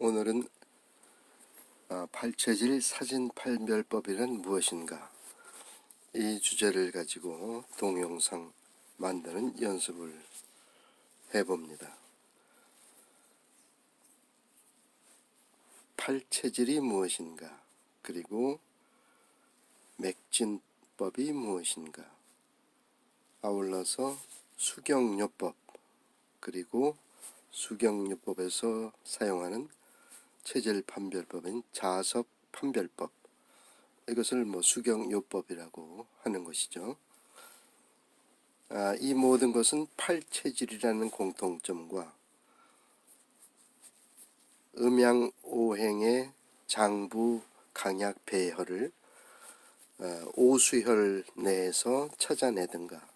오늘은 팔체질 사진 판별법이란 무엇인가, 이 주제를 가지고 동영상 만드는 연습을 해봅니다. 팔체질이 무엇인가, 그리고 맥진법이 무엇인가, 아울러서 수경요법, 그리고 수경요법에서 사용하는 체질 판별법인 자석 판별법, 이것을 수경요법이라고 하는 것이죠. 이 모든 것은 팔체질이라는 공통점과 음양오행의 장부 강약 배열을 오수혈 내에서 찾아내든가,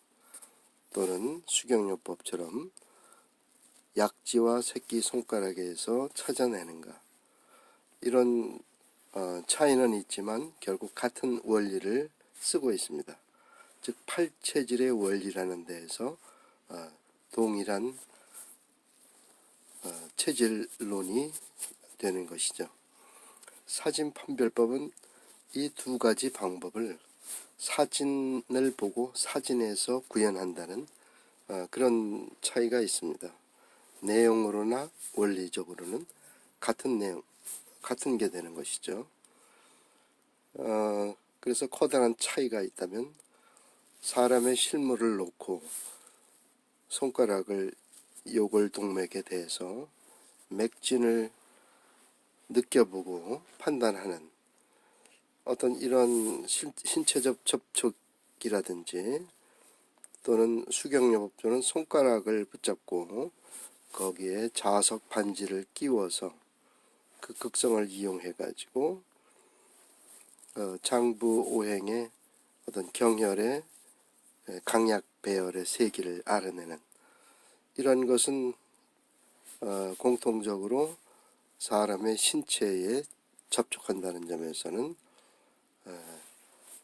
또는 수경요법처럼 약지와 새끼손가락에서 찾아내는가, 이런 차이는 있지만 결국 같은 원리를 쓰고 있습니다. 즉 팔체질의 원리라는 데에서 동일한 체질론이 되는 것이죠. 사진 판별법은 이 두 가지 방법을 사진을 보고 사진에서 구현한다는 그런 차이가 있습니다. 내용으로나 원리적으로는 같은 내용, 같은 게 되는 것이죠. 그래서 커다란 차이가 있다면, 사람의 실물을 놓고 손가락을 요골동맥에 대해서 맥진을 느껴보고 판단하는 어떤 이런 신체적 접촉이라든지, 또는 수경요법처럼 손가락을 붙잡고 거기에 자석 반지를 끼워서 그 극성을 이용해 가지고 장부 오행의 어떤 경혈의 강약 배열의 세기를 알아내는, 이런 것은 공통적으로 사람의 신체에 접촉한다는 점에서는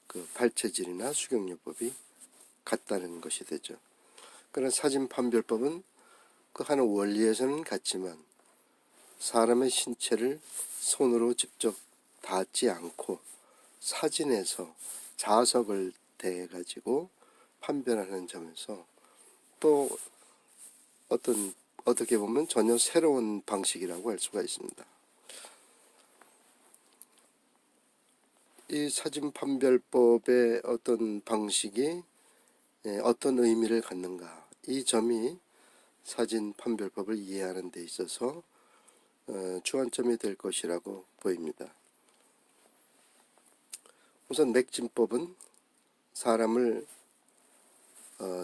그 팔체질이나 수경요법이 같다는 것이 되죠. 그러나 사진 판별법은 그 하는 원리에서는 같지만 사람의 신체를 손으로 직접 닿지 않고 사진에서 자석을 대 가지고 판별하는 점에서 또 어떻게 보면 전혀 새로운 방식이라고 할 수가 있습니다. 이 사진 판별법의 어떤 방식이 어떤 의미를 갖는가, 이 점이 사진 판별법을 이해하는 데 있어서 주안점이 될 것이라고 보입니다. 우선 맥진법은 사람을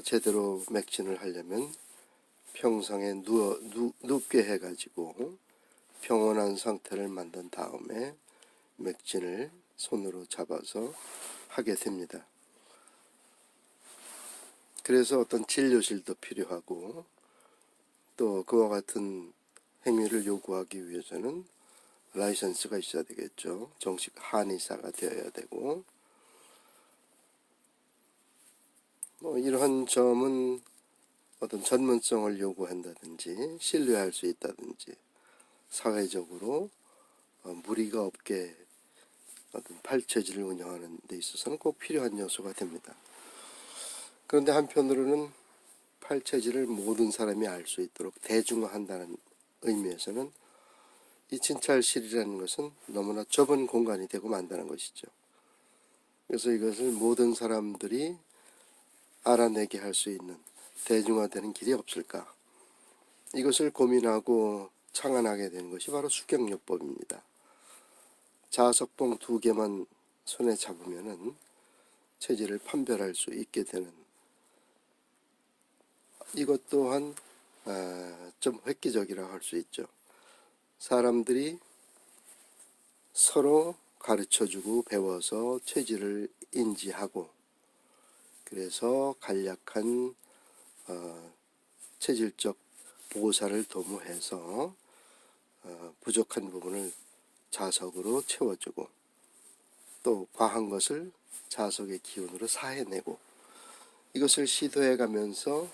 제대로 맥진을 하려면 평상에 눕게 해가지고 평온한 상태를 만든 다음에 맥진을 손으로 잡아서 하게 됩니다. 그래서 어떤 진료실도 필요하고, 또 그와 같은 행위를 요구하기 위해서는 라이선스가 있어야 되겠죠. 정식 한의사가 되어야 되고, 이러한 점은 어떤 전문성을 요구한다든지 신뢰할 수 있다든지 사회적으로 무리가 없게 어떤 팔체질을 운영하는 데 있어서는 꼭 필요한 요소가 됩니다. 그런데 한편으로는 팔체질을 모든 사람이 알 수 있도록 대중화한다는 의미에서는 이 진찰실이라는 것은 너무나 좁은 공간이 되고 만다는 것이죠. 그래서 이것을 모든 사람들이 알아내게 할 수 있는 대중화되는 길이 없을까, 이것을 고민하고 창안하게 된 것이 바로 수경요법입니다. 자석봉 2개만 손에 잡으면은 체질을 판별할 수 있게 되는, 이것 또한 좀 획기적이라고 할 수 있죠. 사람들이 서로 가르쳐주고 배워서 체질을 인지하고, 그래서 간략한 체질적 보살을 도모해서 부족한 부분을 자석으로 채워주고, 또 과한 것을 자석의 기운으로 사해내고, 이것을 시도해 가면서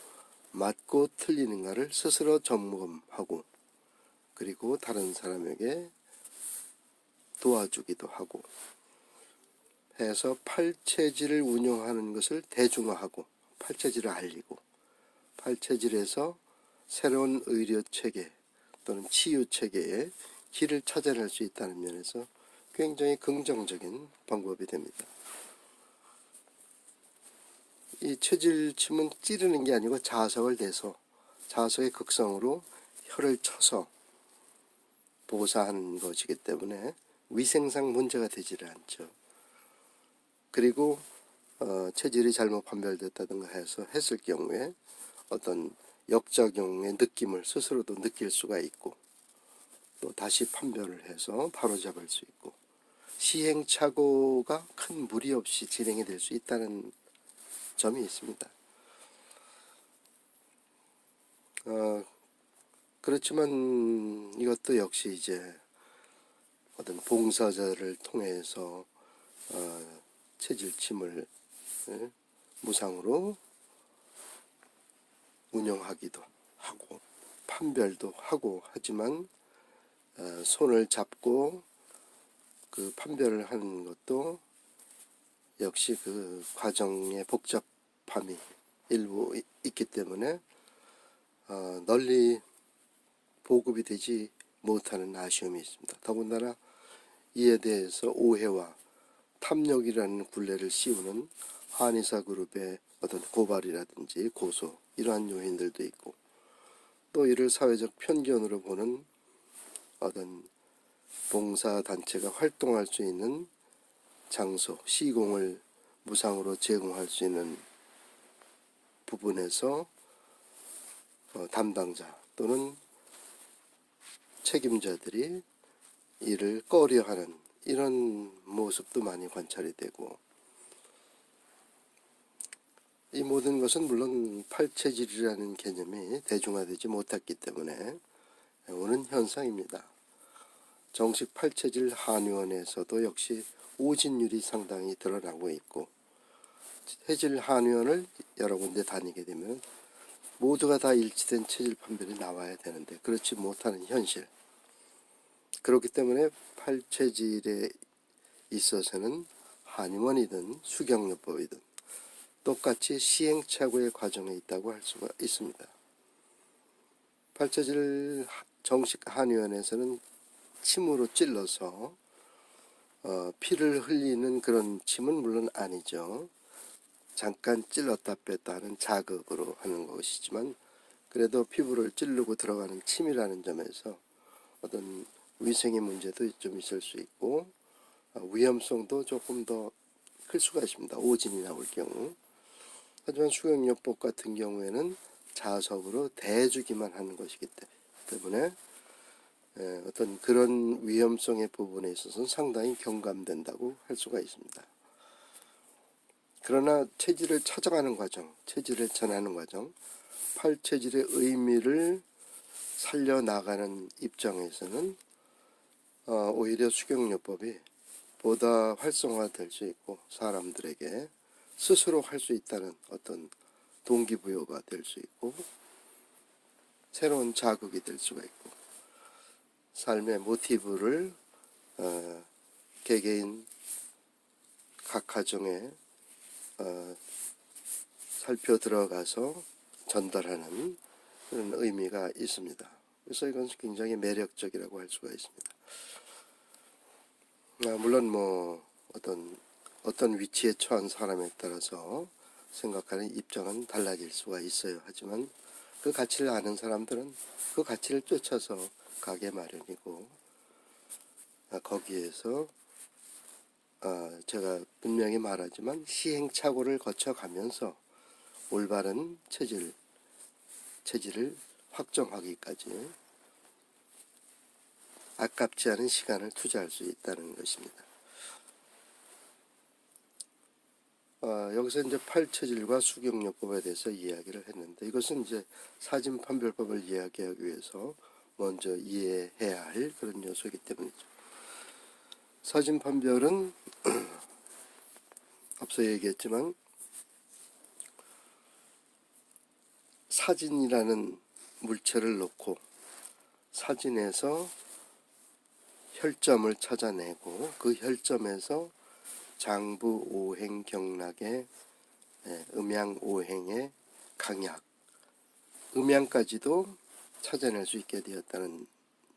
맞고 틀리는가를 스스로 점검하고, 그리고 다른 사람에게 도와주기도 하고 해서 팔체질을 운영하는 것을 대중화하고 팔체질을 알리고 팔체질에서 새로운 의료체계 또는 치유체계의 길을 찾아낼 수 있다는 면에서 굉장히 긍정적인 방법이 됩니다. 이 체질침은 찌르는 게 아니고 자석을 대서 자석의 극성으로 혀를 쳐서 보사하는 것이기 때문에 위생상 문제가 되지를 않죠. 그리고 체질이 잘못 판별됐다든가 해서 했을 경우에 어떤 역작용의 느낌을 스스로도 느낄 수가 있고 또 다시 판별을 해서 바로잡을 수 있고 시행착오가 큰 무리 없이 진행이 될 수 있다는 점이 있습니다. 그렇지만 이것도 역시 이제 어떤 봉사자를 통해서 체질침을 무상으로 운영하기도 하고 판별도 하고 하지만 손을 잡고 그 판별을 하는 것도 역시 그 과정의 복잡함이 일부 있기 때문에 널리 보급이 되지 못하는 아쉬움이 있습니다. 더군다나 이에 대해서 오해와 탐욕이라는 굴레를 씌우는 한의사 그룹의 어떤 고발이라든지 고소 이러한 요인들도 있고 또 이를 사회적 편견으로 보는 어떤 봉사단체가 활동할 수 있는 장소, 시공을 무상으로 제공할 수 있는 부분에서 담당자 또는 책임자들이 이를 꺼려하는 이런 모습도 많이 관찰이 되고 이 모든 것은 물론 팔체질이라는 개념이 대중화되지 못했기 때문에 오는 현상입니다. 정식 팔체질 한의원에서도 역시 오진율이 상당히 드러나고 있고 체질 한의원을 여러 군데 다니게 되면 모두가 다 일치된 체질 판별이 나와야 되는데 그렇지 못하는 현실. 그렇기 때문에 팔체질에 있어서는 한의원이든 수경요법이든 똑같이 시행착오의 과정에 있다고 할 수가 있습니다. 팔체질 정식 한의원에서는 침으로 찔러서 피를 흘리는 그런 침은 물론 아니죠. 잠깐 찔렀다 뺐다 하는 자극으로 하는 것이지만 그래도 피부를 찌르고 들어가는 침이라는 점에서 어떤 위생의 문제도 좀 있을 수 있고 위험성도 조금 더 클 수가 있습니다. 오진이 나올 경우. 하지만 수경요법 같은 경우에는 자석으로 대주기만 하는 것이기 때문에 어떤 그런 위험성의 부분에 있어서는 상당히 경감된다고 할 수가 있습니다. 그러나 체질을 찾아가는 과정, 체질을 전하는 과정, 팔체질의 의미를 살려나가는 입장에서는 오히려 수경요법이 보다 활성화될 수 있고 사람들에게 스스로 할 수 있다는 어떤 동기부여가 될 수 있고 새로운 자극이 될 수가 있고 삶의 모티브를 개개인 각 가정에 살펴 들어가서 전달하는 그런 의미가 있습니다. 그래서 이건 굉장히 매력적이라고 할 수가 있습니다. 물론 뭐 어떤 위치에 처한 사람에 따라서 생각하는 입장은 달라질 수가 있어요. 하지만 그 가치를 아는 사람들은 그 가치를 쫓아서 가게 마련이고 거기에서 제가 분명히 말하지만 시행착오를 거쳐가면서 올바른 체질을 확정하기까지 아깝지 않은 시간을 투자할 수 있다는 것입니다. 여기서 이제 팔체질과 수경요법에 대해서 이야기를 했는데 이것은 이제 사진판별법을 이야기하기 위해서 먼저 이해해야 할 그런 요소이기 때문이죠. 사진판별은 앞서 얘기했지만 사진이라는 물체를 놓고 사진에서 혈점을 찾아내고 그 혈점에서 장부 오행 경락의 음양 오행의 강약, 음양까지도 찾아낼 수 있게 되었다는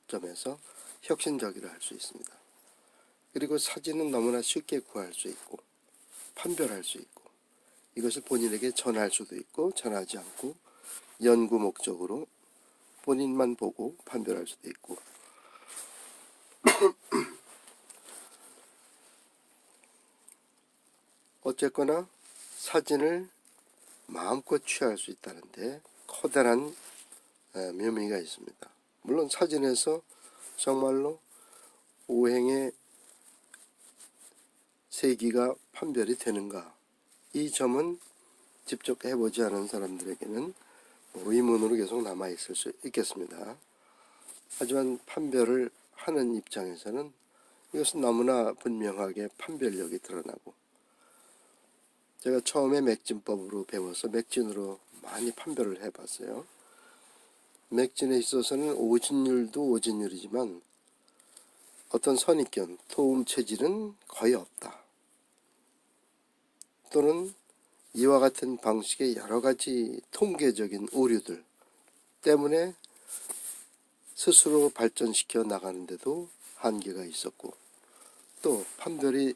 점에서 혁신적이라 할 수 있습니다. 그리고 사진은 너무나 쉽게 구할 수 있고 판별할 수 있고 이것을 본인에게 전할 수도 있고 전하지 않고 연구 목적으로 본인만 보고 판별할 수도 있고 어쨌거나 사진을 마음껏 취할 수 있다는데 커다란 묘미가 있습니다. 물론 사진에서 정말로 오행의 세기가 판별이 되는가, 이 점은 직접 해보지 않은 사람들에게는 의문으로 계속 남아있을 수 있겠습니다. 하지만 판별을 하는 입장에서는 이것은 너무나 분명하게 판별력이 드러나고, 제가 처음에 맥진법으로 배워서 맥진으로 많이 판별을 해봤어요. 맥진에 있어서는 오진율도 오진율이지만 어떤 선입견, 토음 체질은 거의 없다. 또는 이와 같은 방식의 여러 가지 통계적인 오류들 때문에 스스로 발전시켜 나가는데도 한계가 있었고, 또 판별이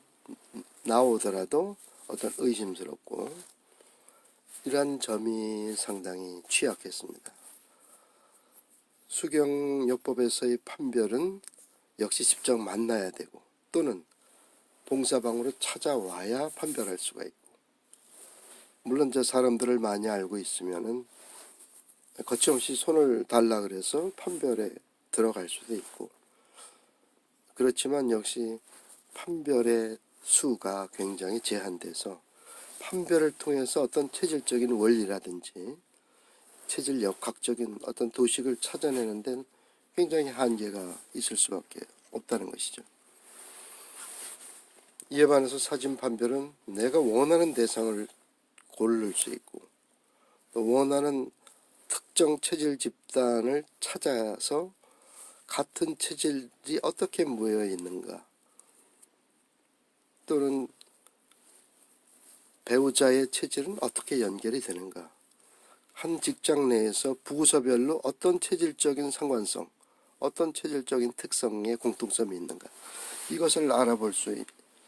나오더라도 어떤 의심스럽고, 이러한 점이 상당히 취약했습니다. 수경요법에서의 판별은 역시 직접 만나야 되고 또는 봉사방으로 찾아와야 판별할 수가 있고, 물론 저 사람들을 많이 알고 있으면은 거침없이 손을 달라 그래서 판별에 들어갈 수도 있고, 그렇지만 역시 판별의 수가 굉장히 제한돼서 판별을 통해서 어떤 체질적인 원리라든지 체질 역학적인 어떤 도식을 찾아내는 데는 굉장히 한계가 있을 수밖에 없다는 것이죠. 이에 반해서 사진 판별은 내가 원하는 대상을 고를 수 있고 또 원하는 특정 체질 집단을 찾아서 같은 체질이 어떻게 모여 있는가, 또는 배우자의 체질은 어떻게 연결이 되는가, 한 직장 내에서 부서별로 어떤 체질적인 상관성, 어떤 체질적인 특성의 공통점이 있는가, 이것을 알아볼 수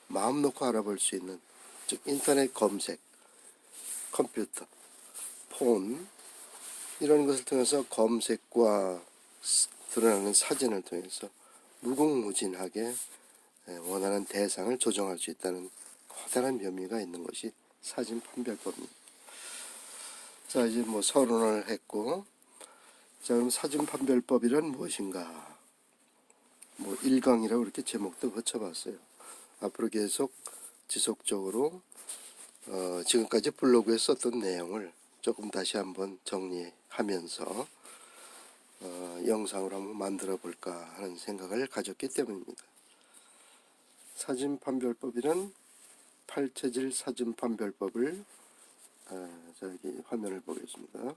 마음 놓고 알아볼 수 있는, 즉 인터넷 검색, 컴퓨터, 폰 이런 것을 통해서 검색과 드러나는 사진을 통해서 무궁무진하게 원하는 대상을 조정할 수 있다는 커다란 묘미가 있는 것이 사진 판별법입니다. 자, 이제 서론을 했고, 자, 그럼 사진 판별법이란 무엇인가? 1강이라고 이렇게 제목도 붙여봤어요. 앞으로 계속 지속적으로 지금까지 블로그에 썼던 내용을 조금 다시 한번 정리하면서 영상으로 한번 만들어 볼까 하는 생각을 가졌기 때문입니다. 사진 판별법이란 8체질 사진 판별법을 여기 화면을 보겠습니다.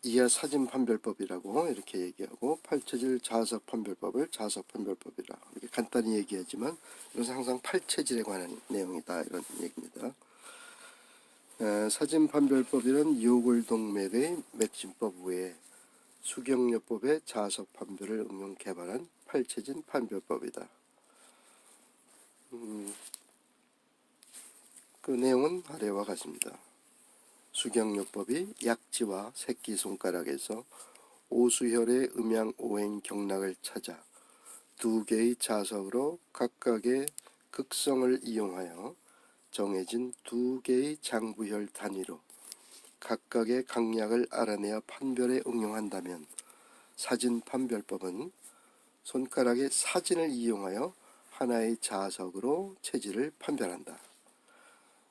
이하 사진 판별법이라고 이렇게 얘기하고, 8체질 자석 판별법을 자석 판별법이라 이렇게 간단히 얘기하지만 이것은 항상 8체질에 관한 내용이다, 이런 얘기입니다. 사진 판별법이란 요골동맥의 맥진법 외에 수경요법의 자석 판별을 응용 개발한 8체질 판별법이다. 그 내용은 아래와 같습니다. 수경요법이 약지와 새끼손가락에서 오수혈의 음양 오행 경락을 찾아 두 개의 자석으로 각각의 극성을 이용하여 정해진 두 개의 장부혈 단위로 각각의 강약을 알아내어 판별에 응용한다면 사진 판별법은 손가락의 사진을 이용하여 하나의 자석으로 체질을 판별한다.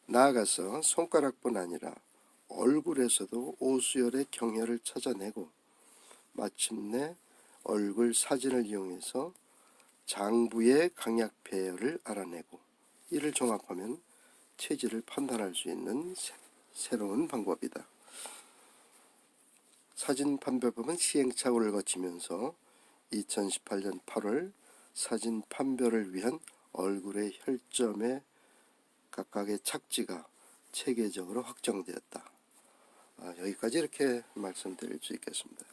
나아가서 손가락뿐 아니라 얼굴에서도 오수열의 경혈을 찾아내고 마침내 얼굴 사진을 이용해서 장부의 강약 배열을 알아내고 이를 종합하면 체질을 판단할 수 있는 새로운 방법이다. 사진 판별법은 시행착오를 거치면서 2018년 8월 사진 판별을 위한 얼굴의 혈점의 각각의 착지가 체계적으로 확정되었다. 여기까지 이렇게 말씀드릴 수 있겠습니다.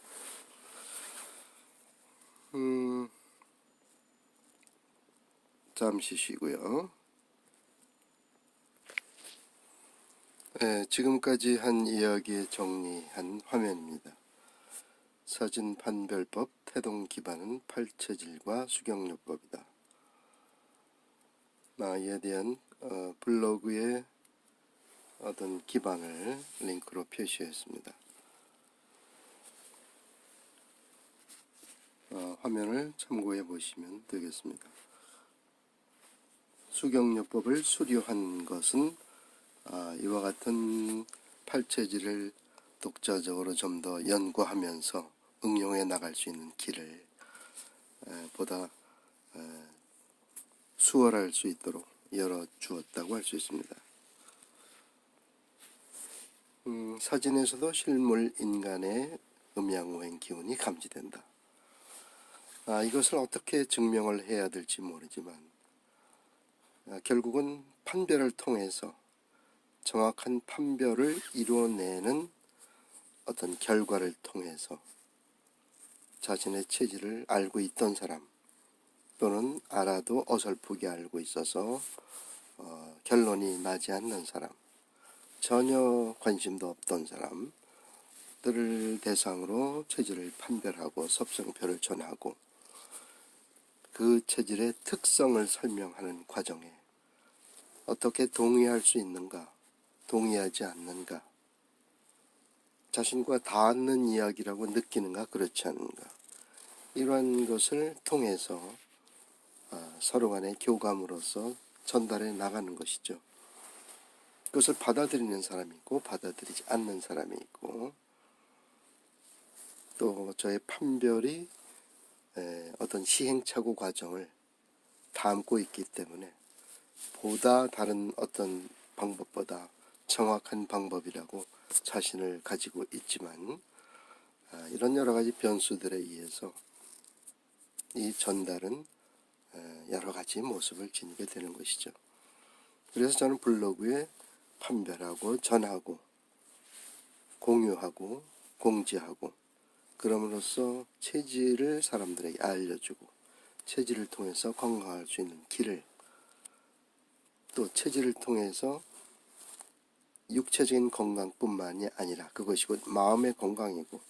잠시 쉬고요. 지금까지 한 이야기에 정리한 화면입니다. 사진 판별법 태동 기반은 팔체질과 수경요법이다. 이에 대한 블로그의 어떤 기반을 링크로 표시했습니다. 화면을 참고해 보시면 되겠습니다. 수경요법을 수료한 것은 이와 같은 팔체질을 독자적으로 좀 더 연구하면서 응용해 나갈 수 있는 길을 보다 수월할 수 있도록 열어주었다고 할 수 있습니다. 사진에서도 실물 인간의 음양오행 기운이 감지된다. 이것을 어떻게 증명을 해야 될지 모르지만 결국은 판별을 통해서 정확한 판별을 이루어내는 어떤 결과를 통해서 자신의 체질을 알고 있던 사람 또는 알아도 어설프게 알고 있어서 결론이 나지 않는 사람, 전혀 관심도 없던 사람들을 대상으로 체질을 판별하고 섭성표를 전하고 그 체질의 특성을 설명하는 과정에 어떻게 동의할 수 있는가, 동의하지 않는가, 자신과 닿는 이야기라고 느끼는가, 그렇지 않은가, 이러한 것을 통해서 서로 간의 교감으로서 전달해 나가는 것이죠. 그것을 받아들이는 사람이 있고 받아들이지 않는 사람이 있고, 또 저의 판별이 어떤 시행착오 과정을 담고 있기 때문에 보다 다른 어떤 방법보다 정확한 방법이라고 자신을 가지고 있지만 이런 여러 가지 변수들에 의해서 이 전달은 여러 가지 모습을 지니게 되는 것이죠. 그래서 저는 블로그에 판별하고 전하고 공유하고 공지하고 그럼으로써 체질을 사람들에게 알려주고 체질을 통해서 건강할 수 있는 길을, 또 체질을 통해서 육체적인 건강뿐만이 아니라 그것이 곧 마음의 건강이고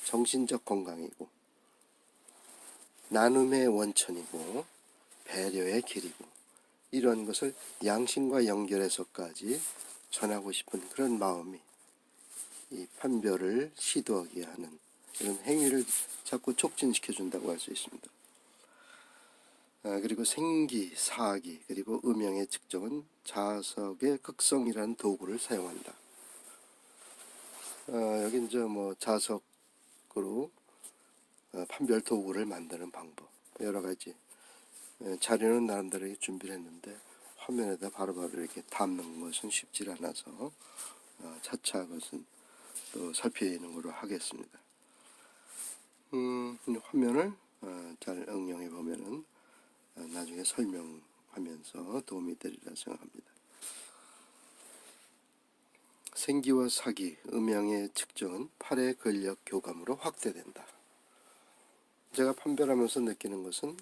정신적 건강이고 나눔의 원천이고 배려의 길이고 이런 것을 양심과 연결해서까지 전하고 싶은 그런 마음이 이 판별을 시도하게 하는 이런 행위를 자꾸 촉진시켜 준다고 할 수 있습니다. 그리고 생기, 사기, 그리고 음양의 측정은 자석의 극성이라는 도구를 사용한다. 여기 이제 뭐 자석으로 판별 도구를 만드는 방법 여러 가지 자료는 나름대로 준비를 했는데 화면에다 바로바로 이렇게 담는 것은 쉽지 않아서 차차 그것은 또 살피는 걸로 하겠습니다. 화면을 잘 응용해 보면은 나중에 설명하면서 도움이 되리라 생각합니다. 생기와 사기, 음양의 측정은 팔의 근력 교감으로 확대된다. 제가 판별하면서 느끼는 것은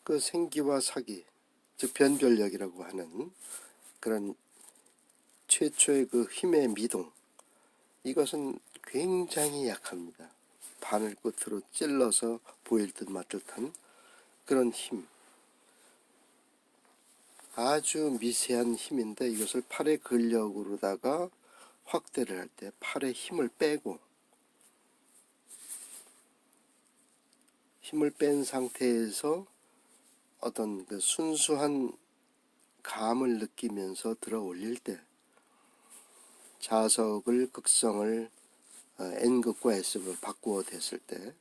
그 생기와 사기, 즉 변별력이라고 하는 그런 최초의 그 힘의 미동, 이것은 굉장히 약합니다. 바늘 끝으로 찔러서 보일 듯 말 듯한 그런 힘, 아주 미세한 힘인데 이것을 팔의 근력으로다가 확대를 할 때 팔의 힘을 빼고 힘을 뺀 상태에서 어떤 그 순수한 감을 느끼면서 들어 올릴 때 자석을 극성을 N극과 S극으로 바꾸어 댔을 때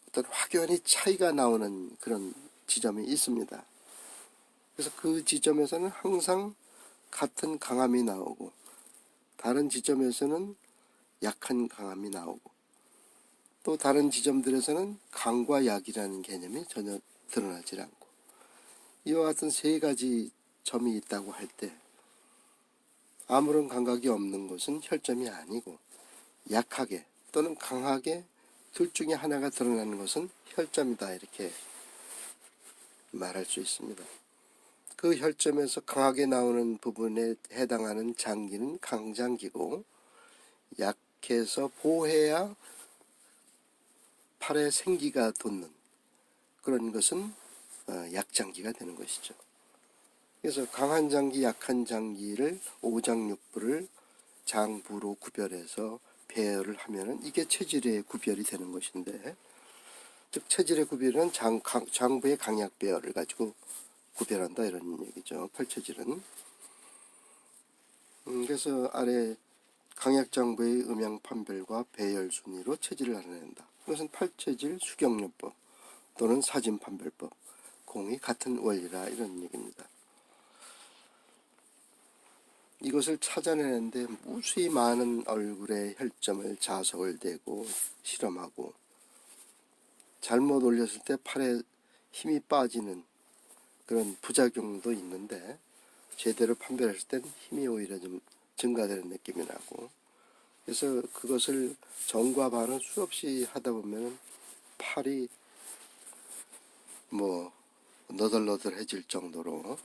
어떤 확연히 차이가 나오는 그런 지점이 있습니다. 그래서 그 지점에서는 항상 같은 강함이 나오고 다른 지점에서는 약한 강함이 나오고 또 다른 지점들에서는 강과 약이라는 개념이 전혀 드러나지 않고, 이와 같은 세 가지 점이 있다고 할 때 아무런 감각이 없는 것은 혈점이 아니고, 약하게 또는 강하게 둘 중에 하나가 드러나는 것은 혈점이다, 이렇게 말할 수 있습니다. 그 혈점에서 강하게 나오는 부분에 해당하는 장기는 강장기고, 약해서 보해야 팔에 생기가 돋는 그런 것은 약장기가 되는 것이죠. 그래서 강한 장기, 약한 장기를 오장육부를 장부로 구별해서 배열을 하면은 이게 체질의 구별이 되는 것인데, 즉 체질의 구별은 장부의 강약 배열을 가지고 구별한다, 이런 얘기죠. 팔체질은. 그래서 아래 강약장부의 음양 판별과 배열 순위로 체질을 나눠낸다. 이것은 팔체질 수경요법 또는 사진 판별법, 공이 같은 원리라, 이런 얘기입니다. 이것을 찾아내는데 무수히 많은 얼굴에 혈점을 자석을 대고 실험하고, 잘못 올렸을 때 팔에 힘이 빠지는 그런 부작용도 있는데, 제대로 판별했을 땐 힘이 오히려 좀 증가되는 느낌이 나고, 그래서 그것을 정과 반을 수없이 하다 보면 팔이 너덜너덜해질 정도로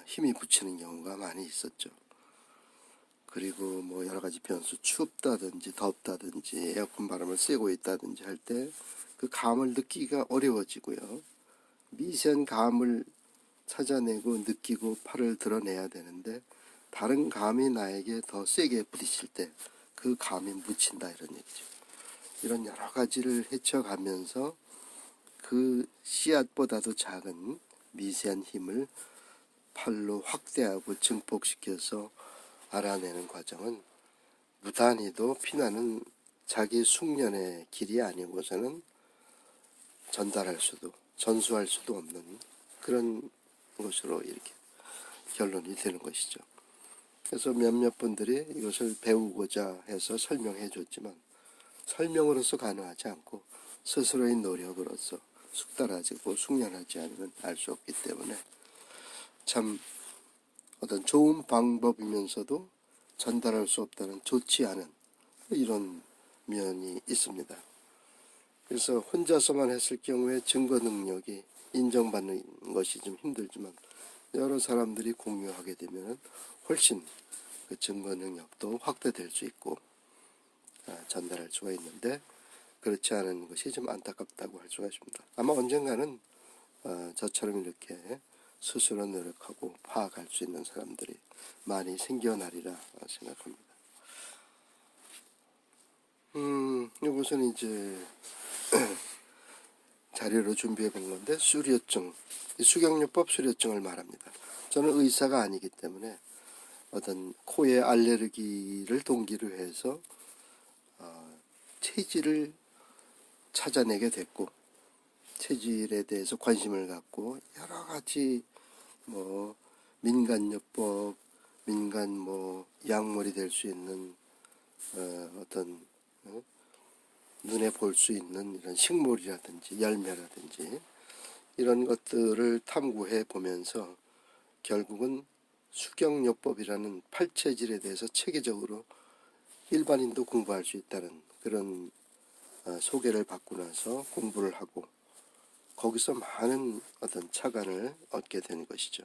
힘이 붙이는 경우가 많이 있었죠. 그리고 여러 가지 변수, 춥다든지 덥다든지 에어컨 바람을 쐬고 있다든지 할 때 그 감을 느끼기가 어려워지고요. 미세한 감을 찾아내고 느끼고 팔을 드러내야 되는데, 다른 감이 나에게 더 세게 부딪힐 때 그 감이 묻힌다, 이런 얘기죠. 이런 여러 가지를 헤쳐가면서 그 씨앗보다도 작은 미세한 힘을 팔로 확대하고 증폭시켜서 알아내는 과정은 무단히도 피나는 자기 숙련의 길이 아니고서는 전수할 수도 없는 그런 것으로 이렇게 결론이 되는 것이죠. 그래서 몇몇 분들이 이것을 배우고자 해서 설명해 줬지만 설명으로서 가능하지 않고 스스로의 노력으로서 숙달하고 숙련하지 않으면 알 수 없기 때문에 참 어떤 좋은 방법이면서도 전달할 수 없다는 좋지 않은 이런 면이 있습니다. 그래서 혼자서만 했을 경우에 증거 능력이 인정받는 것이 좀 힘들지만, 여러 사람들이 공유하게 되면 훨씬 그 증거 능력도 확대될 수 있고 전달할 수가 있는데, 그렇지 않은 것이 좀 안타깝다고 할 수가 있습니다. 아마 언젠가는 저처럼 이렇게 스스로 노력하고 파악할 수 있는 사람들이 많이 생겨나리라 생각합니다. 이것은 이제 자료로 준비해 본 건데, 수료증, 수경요법 수료증을 말합니다. 저는 의사가 아니기 때문에 어떤 코의 알레르기를 동기로 해서 체질을 찾아내게 됐고, 체질에 대해서 관심을 갖고 여러 가지 민간요법, 민간 약물이 될 수 있는 어떤 눈에 볼 수 있는 이런 식물이라든지 열매라든지 이런 것들을 탐구해 보면서 결국은 수경요법이라는 팔체질에 대해서 체계적으로 일반인도 공부할 수 있다는 그런 소개를 받고 나서 공부를 하고, 거기서 많은 어떤 착안을 얻게 된 것이죠.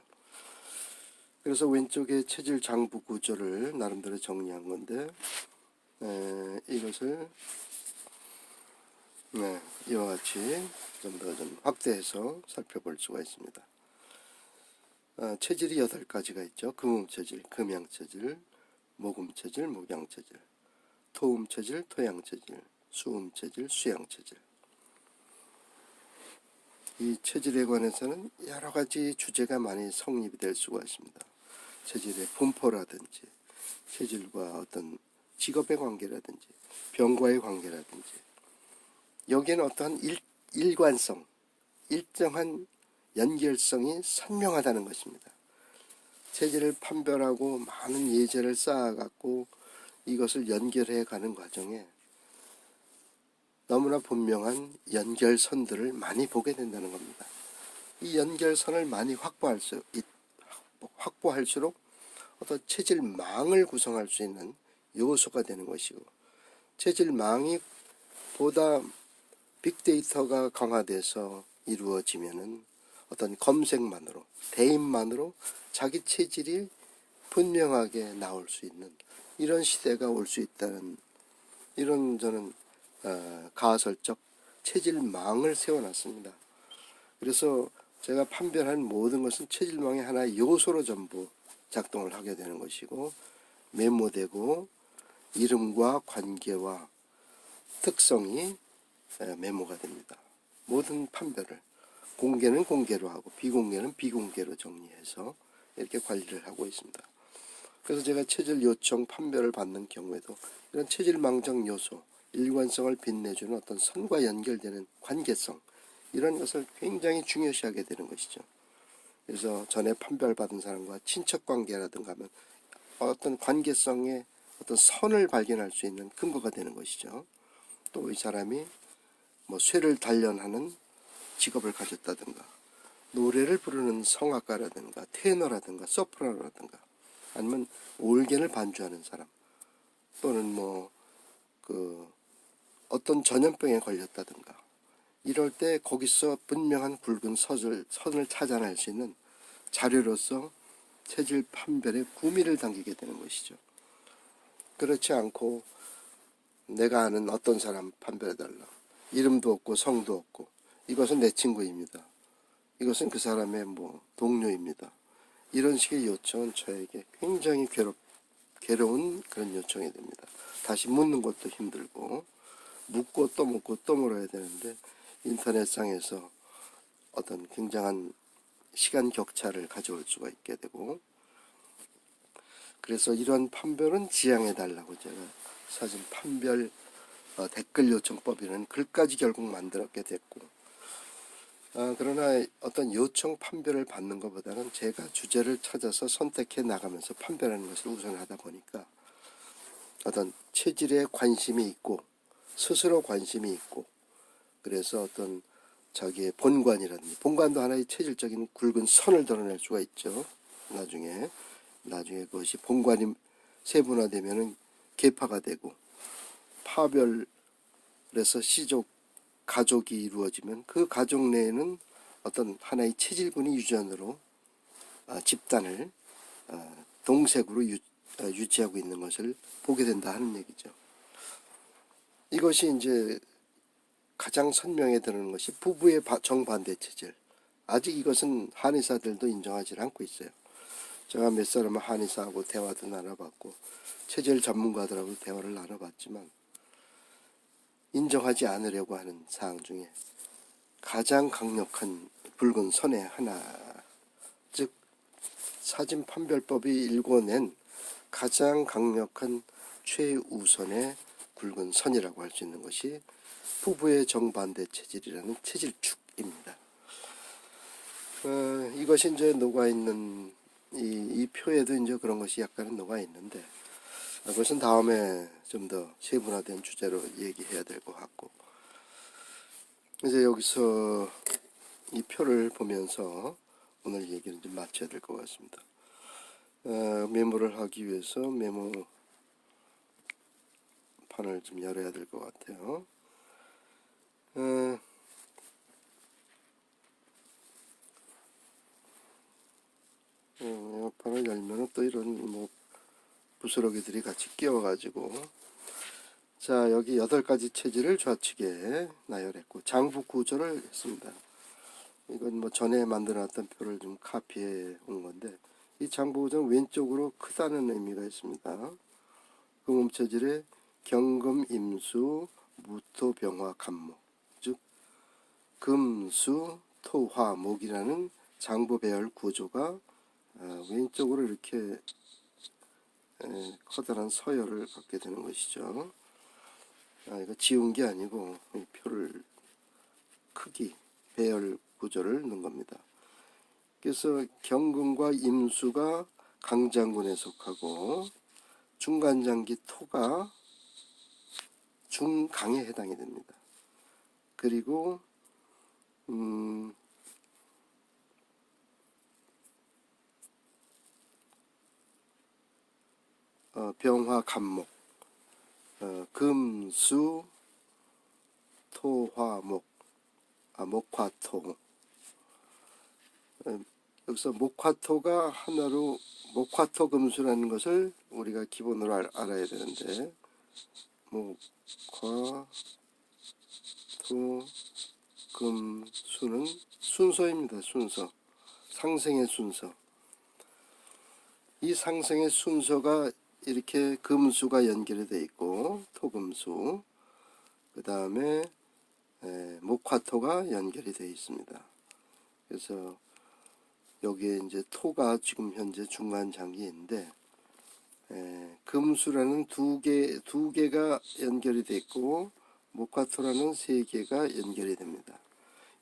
그래서 왼쪽에 체질 장부 구조를 나름대로 정리한 건데, 이것을 이와 같이 좀 더 확대해서 살펴볼 수가 있습니다. 체질이 8가지가 있죠. 금음체질, 금양체질, 목음체질, 목양체질, 토음체질, 토양체질, 수음체질, 수양체질. 이 체질에 관해서는 여러 가지 주제가 많이 성립이 될 수가 있습니다. 체질의 분포라든지, 체질과 어떤 직업의 관계라든지, 병과의 관계라든지, 여기에는 어떠한 일관성, 일정한 연결성이 선명하다는 것입니다. 체질을 판별하고 많은 예제를 쌓아갖고 이것을 연결해 가는 과정에 너무나 분명한 연결선들을 많이 보게 된다는 겁니다. 이 연결선을 많이 확보할수록 어떤 체질망을 구성할 수 있는 요소가 되는 것이고, 체질망이 보다 빅데이터가 강화돼서 이루어지면은 어떤 검색만으로, 대입만으로 자기 체질이 분명하게 나올 수 있는 이런 시대가 올 수 있다는, 이런 저는 가설적 체질망을 세워놨습니다. 그래서 제가 판별한 모든 것은 체질망의 하나의 요소로 전부 작동을 하게 되는 것이고, 메모되고 이름과 관계와 특성이 메모가 됩니다. 모든 판별을 공개는 공개로 하고 비공개는 비공개로 정리해서 이렇게 관리를 하고 있습니다. 그래서 제가 체질 요청 판별을 받는 경우에도 이런 체질망적 요소, 일관성을 빛내주는 어떤 선과 연결되는 관계성, 이런 것을 굉장히 중요시하게 되는 것이죠. 그래서 전에 판별받은 사람과 친척관계라든가 하면 어떤 관계성의 어떤 선을 발견할 수 있는 근거가 되는 것이죠. 또 이 사람이 뭐 쇠를 단련하는 직업을 가졌다든가, 노래를 부르는 성악가라든가, 테너라든가, 소프라노라든가, 아니면 올겐을 반주하는 사람, 또는 뭐 어떤 전염병에 걸렸다든가, 이럴 때 거기서 분명한 굵은 선을 찾아낼 수 있는 자료로서 체질 판별에 구미를 당기게 되는 것이죠. 그렇지 않고 내가 아는 어떤 사람 판별해달라, 이름도 없고 성도 없고, 이것은 내 친구입니다, 이것은 그 사람의 뭐 동료입니다, 이런 식의 요청은 저에게 굉장히 괴로운 그런 요청이 됩니다. 다시 묻는 것도 힘들고, 묻고 또 묻고 또 물어야 되는데 인터넷상에서 어떤 굉장한 시간 격차를 가져올 수가 있게 되고, 그래서 이런 판별은 지양해달라고 제가 사진 판별 댓글 요청법이라는 글까지 결국 만들었게 됐고, 그러나 어떤 요청 판별을 받는 것보다는 제가 주제를 찾아서 선택해 나가면서 판별하는 것을 우선하다 보니까 어떤 체질에 관심이 있고 스스로 관심이 있고, 그래서 어떤 자기의 본관이라든지, 본관도 하나의 체질적인 굵은 선을 드러낼 수가 있죠. 나중에 그것이 본관이 세분화되면은 계파가 되고, 파별에서 가족이 이루어지면 그 가족 내에는 어떤 하나의 체질군이 유전으로 집단을 동색으로 유지하고 있는 것을 보게 된다 하는 얘기죠. 이것이 이제 가장 선명해 드러나는 것이 부부의 정반대 체질. 아직 이것은 한의사들도 인정하지 않고 있어요. 제가 몇 사람 한의사하고 대화도 나눠봤고 체질 전문가들하고 대화를 나눠봤지만 인정하지 않으려고 하는 사항 중에 가장 강력한 붉은 선의 하나, 즉 사진 판별법이 일궈낸 가장 강력한 최우선의 굵은 선이라고 할 수 있는 것이 부부의 정반대 체질이라는 체질축입니다. 이것이 이제 녹아있는 이 표에도 이제 그런 것이 약간은 녹아있는데, 그것은 다음에 좀 더 세분화된 주제로 얘기해야 될 것 같고, 이제 여기서 이 표를 보면서 오늘 얘기를 좀 마쳐야 될 것 같습니다. 메모를 하기 위해서 메모판을 좀 열어야 될 것 같아요. 메모판을 열면은 또 이런 뭐 부스러기들이 같이 끼어가지고, 자, 여기 8가지 체질을 좌측에 나열했고 장부 구조를 했습니다. 이건 뭐 전에 만들어놨던 표를 좀 카피해 온 건데, 이 장부 구조는 왼쪽으로 크다는 의미가 있습니다. 금음 체질의 경금, 임수, 무토, 병화, 간목, 즉 금수, 토, 화, 목이라는 장부 배열 구조가 왼쪽으로 이렇게 커다란 서열을 갖게 되는 것이죠. 이거 지운 게 아니고 이 표를 크기, 배열 구조를 넣은 겁니다. 그래서 경금과 임수가 강장군에 속하고 중간장기 토가 중강에 해당이 됩니다. 그리고 병화 간목, 금수 토화목, 목화토. 여기서 목화토가 하나로 목화토 금수라는 것을 우리가 기본으로 알아야 되는데, 목화토 금수는 순서입니다. 순서, 상생의 순서. 이 상생의 순서가 이렇게 금수가 연결이 되어 있고, 토금수, 그 다음에 목화토가 연결이 되어 있습니다. 그래서 여기에 이제 토가 지금 현재 중간 장기인데, 금수라는 두 개가 연결이 되어 있고, 목화토라는 세 개가 연결이 됩니다.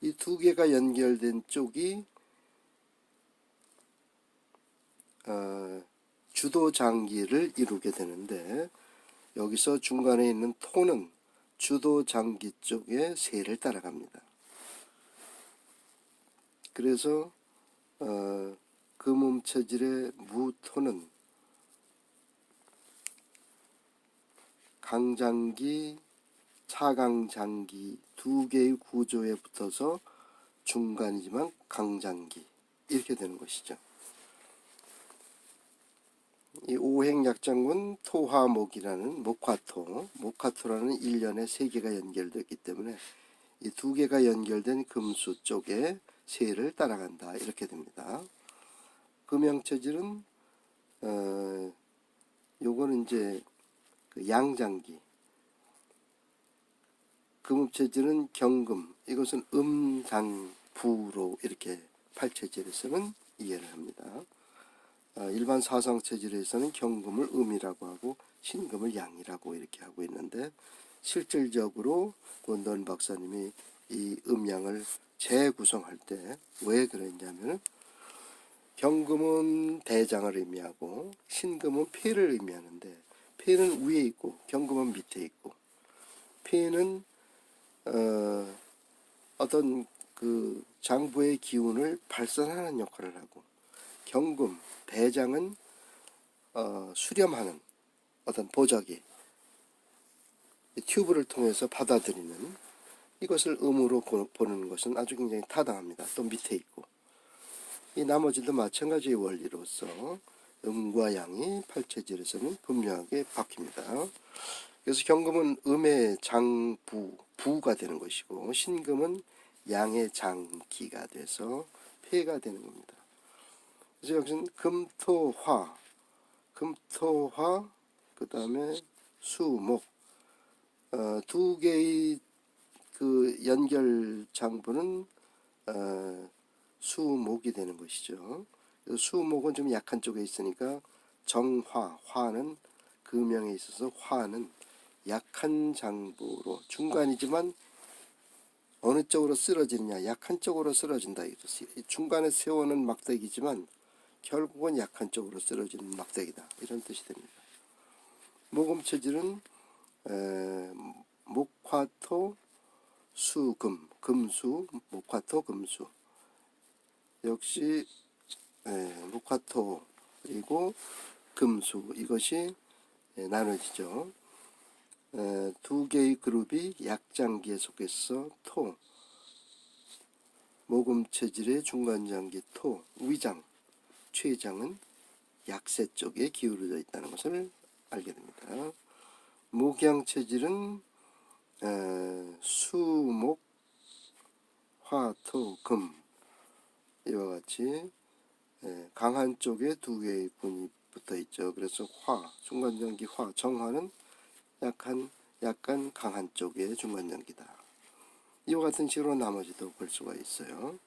이 두 개가 연결된 쪽이 주도 장기를 이루게 되는데, 여기서 중간에 있는 토는 주도 장기 쪽의 세를 따라갑니다. 그래서 금음체질의 무토는 강장기, 차강장기 두 개의 구조에 붙어서 중간이지만 강장기, 이렇게 되는 것이죠. 이 오행약장군 토화목이라는 목화토라는 일련의 세 개가 연결되었기 때문에 이 두 개가 연결된 금수 쪽에 세를 따라간다, 이렇게 됩니다. 금양체질은 요거는 이제 그 양장기, 금음체질은 경금, 이것은 음장부로 이렇게 팔체질에서는 이해를 합니다. 일반 사상체질에서는 경금을 음이라고 하고 신금을 양이라고 이렇게 하고 있는데, 실질적으로 권도원 박사님이 이 음양을 재구성할 때 왜 그랬냐면, 경금은 대장을 의미하고 신금은 폐를 의미하는데, 폐는 위에 있고 경금은 밑에 있고, 폐는 어떤 그 장부의 기운을 발산하는 역할을 하고, 경금, 대장은 수렴하는 어떤 보자기, 튜브를 통해서 받아들이는, 이것을 음으로 보는 것은 아주 굉장히 타당합니다. 또 밑에 있고, 이 나머지도 마찬가지의 원리로서 음과 양이 팔체질에서는 분명하게 바뀝니다. 그래서 경금은 음의 장부, 부가 되는 것이고, 신금은 양의 장기가 돼서 폐가 되는 겁니다. 그래서 여기서는 금토화, 그 다음에 수목, 두 개의 그 연결 장부는 수목이 되는 것이죠. 수목은 좀 약한 쪽에 있으니까 정화, 화는 금형에 있어서 화는 약한 장부로, 중간이지만 어느 쪽으로 쓰러지느냐, 약한 쪽으로 쓰러진다. 중간에 세우는 막대기지만 결국은 약한 쪽으로 쓰러지는 막대기다, 이런 뜻이 됩니다. 목음체질은 목화토 수금, 금수, 목화토 금수, 역시 목화토 그리고 금수, 이것이 나눠지죠. 두 개의 그룹이 약장기에 속해서 토, 목음체질의 중간장기 토, 위장, 최장은 약세 쪽에 기울어져 있다는 것을 알게 됩니다. 목양체질은 수목, 화, 토, 금, 이와 같이 강한 쪽에 두 개의 군이 붙어 있죠. 그래서 화, 중간장기 화, 정화는 약간 강한 쪽의 중간장기다. 이와 같은 식으로 나머지도 볼 수가 있어요.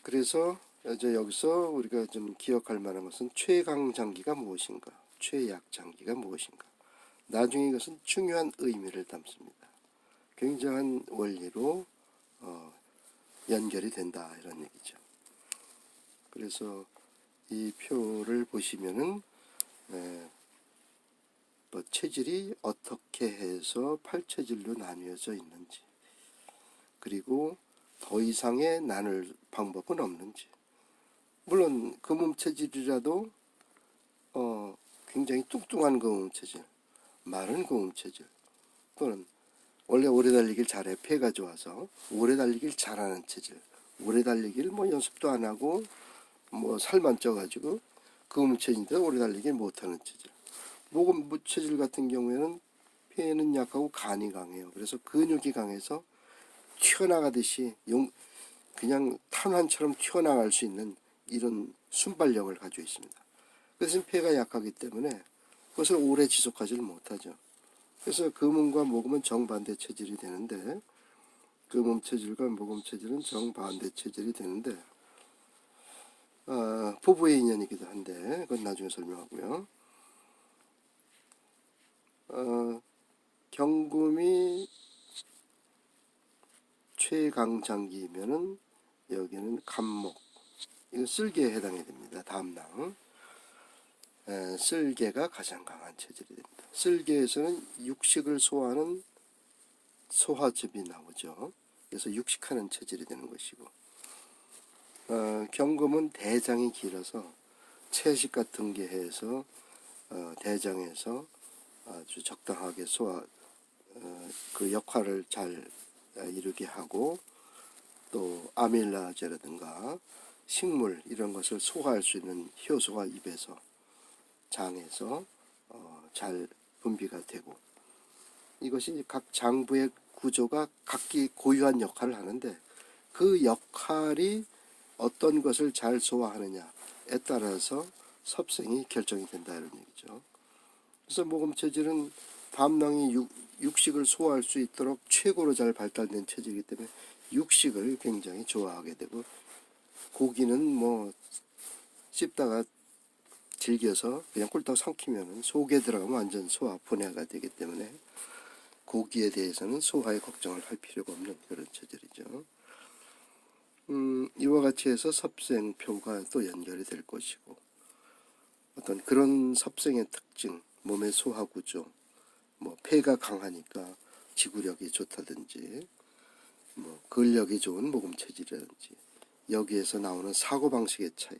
그래서 이제 여기서 우리가 좀 기억할 만한 것은 최강장기가 무엇인가, 최약장기가 무엇인가. 나중에 이것은 중요한 의미를 담습니다. 굉장한 원리로 연결이 된다, 이런 얘기죠. 그래서 이 표를 보시면은 뭐 체질이 어떻게 해서 팔체질로 나뉘어져 있는지, 그리고 더 이상의 나눌 방법은 없는지. 물론 그 몸 체질이라도 굉장히 뚱뚱한 그 몸 체질, 마른 그 몸 체질, 또는 원래 오래 달리길 잘해, 폐가 좋아서 오래 달리길 잘하는 체질, 오래 달리길 뭐 연습도 안 하고 뭐 살만 쪄가지고 그 몸 체질인데 오래 달리길 못하는 체질. 모금 체질 같은 경우에는 폐는 약하고 간이 강해요. 그래서 근육이 강해서 튀어나가듯이 그냥 탄환처럼 튀어나갈 수 있는 이런 순발력을 가지고 있습니다. 그것은 폐가 약하기 때문에 그것을 오래 지속하지를 못하죠. 그래서 금음과 모금은 정반대 체질이 되는데, 금음 체질과 모금 체질은 정반대 체질이 되는데, 부부의 인연이기도 한데 그건 나중에 설명하고요. 경금이 최강장기이면은 여기는 간목, 이거 쓸개에 해당이 됩니다. 담낭. 쓸개가 가장 강한 체질이 됩니다. 쓸개에서는 육식을 소화하는 소화즙이 나오죠. 그래서 육식하는 체질이 되는 것이고, 경금은 대장이 길어서 채식 같은 게 해서 대장에서 아주 적당하게 소화 그 역할을 잘 이루게 하고, 또 아밀라제라든가 식물 이런 것을 소화할 수 있는 효소가 입에서 장에서 잘 분비가 되고, 이것이 각 장부의 구조가 각기 고유한 역할을 하는데 그 역할이 어떤 것을 잘 소화하느냐에 따라서 섭생이 결정이 된다 이런 얘기죠. 그래서 모금 체질은 담낭이 육식을 소화할 수 있도록 최고로 잘 발달된 체질이기 때문에 육식을 굉장히 좋아하게 되고, 고기는 뭐 씹다가 질겨서 그냥 꿀떡 삼키면 속에 들어가면 완전 소화 분해가 되기 때문에 고기에 대해서는 소화에 걱정을 할 필요가 없는 그런 체질이죠. 이와 같이 해서 섭생표가 또 연결이 될 것이고, 어떤 그런 섭생의 특징, 몸의 소화 구조, 뭐 폐가 강하니까 지구력이 좋다든지, 뭐 근력이 좋은 모금 체질이라든지, 여기에서 나오는 사고방식의 차이,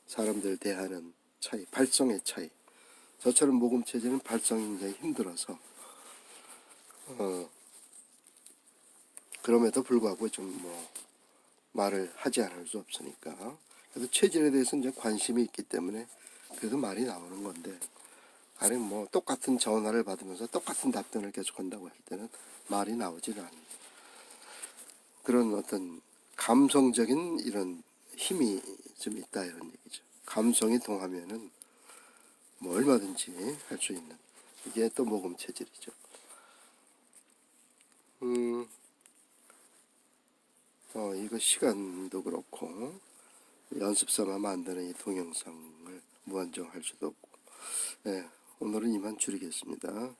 사람들 대하는 차이, 발성의 차이. 저처럼 모금 체질은 발성이 굉장히 힘들어서 그럼에도 불구하고 좀 뭐 말을 하지 않을 수 없으니까, 그래도 체질에 대해서 이제 관심이 있기 때문에 그래도 말이 나오는 건데, 아니 뭐 똑같은 전화를 받으면서 똑같은 답변을 계속한다고 할 때는 말이 나오질 않는 그런 어떤 감성적인 이런 힘이 좀 있다 이런 얘기죠. 감성이 통하면은 뭐 얼마든지 할 수 있는, 이게 또 모금 체질이죠. 이거 시간도 그렇고 연습 삼아 만드는 이 동영상을 무한정 할 수도 없고, 오늘은 이만 줄이겠습니다.